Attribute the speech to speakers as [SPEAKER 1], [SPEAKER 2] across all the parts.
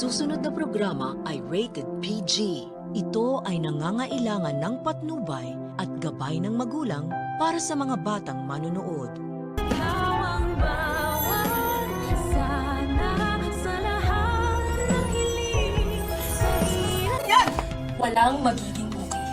[SPEAKER 1] susunod na programa ay rated PG. Ito ay nangangailangan ng patnubay at gabay ng magulang para sa mga batang manonood.
[SPEAKER 2] Ikaw ang bawat sana sa lahat ng hiling sa hirap. Yan! Walang magiging okay.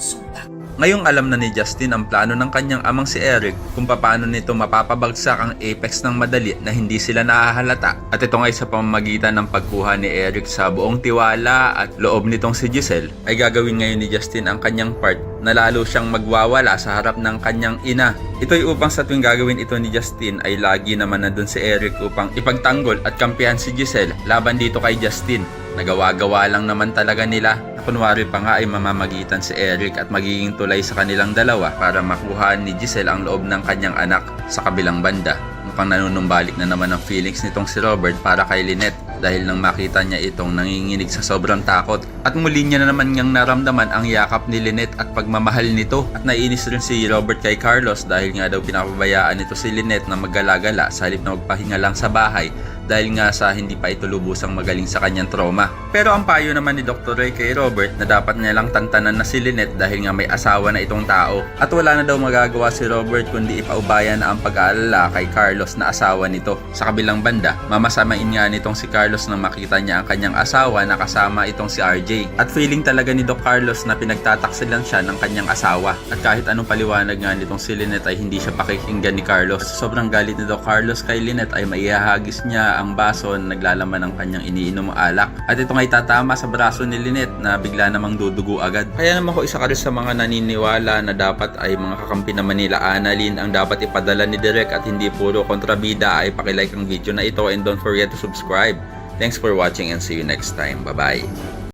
[SPEAKER 2] Sumpa.
[SPEAKER 3] Ngayong alam na ni Justin ang plano ng kanyang amang si Eric kung paano nito mapapabagsak ang Apex ng madali na hindi sila nahahalata. At ito nga sa pamamagitan ng pagkuha ni Eric sa buong tiwala at loob nitong si Giselle ay gagawin ngayon ni Justin ang kanyang part na lalo siyang magwawala sa harap ng kanyang ina. Ito'y upang sa tuwing gagawin ito ni Justin ay lagi naman nandun si Eric upang ipagtanggol at kampihan si Giselle laban dito kay Justin. Nagawa-gawa lang naman talaga nila. Kunwari pa nga ay mamamagitan si Eric at magiging tulay sa kanilang dalawa para makuha ni Giselle ang loob ng kanyang anak sa kabilang banda. Mukhang nanunumbalik na naman ang feelings nitong si Robert para kay Lynette dahil nang makita niya itong nanginginig sa sobrang takot. At muli niya na naman niyang naramdaman ang yakap ni Lynette at pagmamahal nito. At naiinis rin si Robert kay Carlos dahil nga daw pinapabayaan nito si Lynette na maggalagala sa halip na magpahinga lang sa bahay dahil nga sa hindi pa ito lubusang magaling sa kanyang trauma. Pero ang payo naman ni Dr. Ray kay Robert na dapat niya lang tantanan na si Lynette dahil nga may asawa na itong tao. At wala na daw magagawa si Robert kundi ipaubayan na ang pag-aalala kay Carlos na asawa nito. Sa kabilang banda, mamasamain nga nitong si Carlos nang makita niya ang kanyang asawa na kasama itong si RJ. At feeling talaga ni Doc Carlos na pinagtataksilan siya ng kanyang asawa. At kahit anong paliwanag nga nitong si Lynette ay hindi siya pakikinggan ni Carlos. Sobrang galit ni Doc Carlos kay Lynette ay maihahagis niya ang baso na naglalaman ng kanyang iniinom alak. At ito ay tatama sa braso ni Lynette na bigla namang dudugo agad. Kaya naman ko isa ka rin sa mga naniniwala na dapat ay mga kakampi naman nila Annalyn ang dapat ipadala ni Direk at hindi puro kontrabida. Ay pakilike ang video na ito and don't forget to subscribe. Thanks for watching and see you next time. Bye-bye.